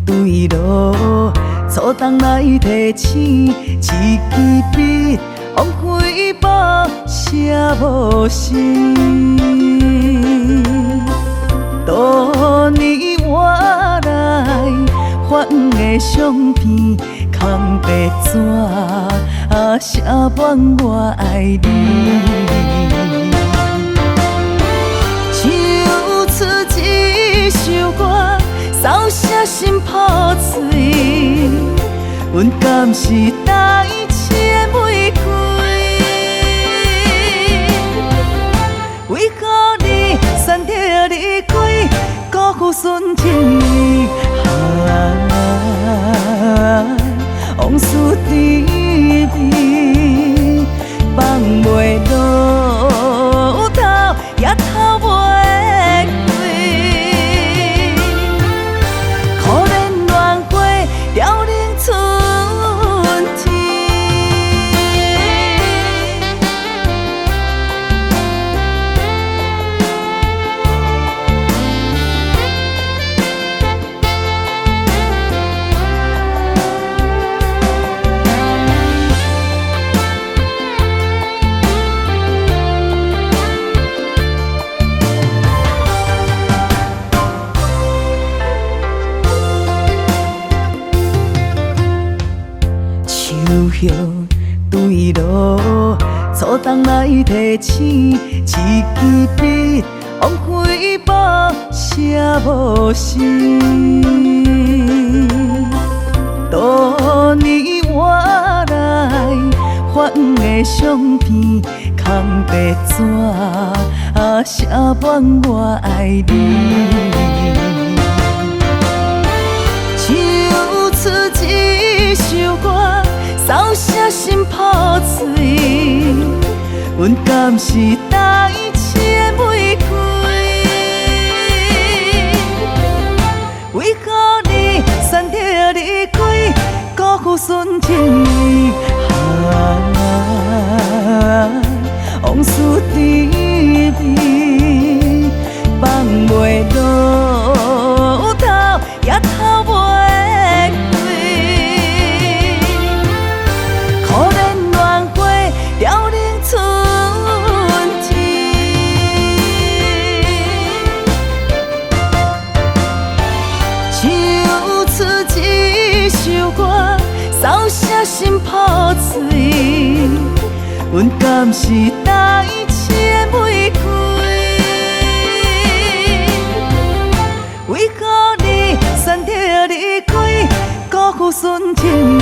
对路，初冬来提醒，一支笔，枉费无写无成。多年我来发黄的相片，空白纸写满我爱你。唱出一首歌，扫写心破碎，阮敢是台前的玫瑰，为何你选择离开，辜负纯情意？往事甜蜜，放袂落头，也偷袂开。可怜乱花，凋零春天。秋叶对路，初冬来提醒，一支笔，枉费无写无成。多年我来发黄的相片，空白纸写满我爱你。唱出一首歌，扫写心破碎，阮敢是台前的玫瑰，为何你选择离开，辜负纯情意？往事甜蜜，放袂落头，也偷袂。凋零春天，唱出一首歌，扫写心破碎，阮敢是台前的玫瑰，为何你选择离开，辜负纯情？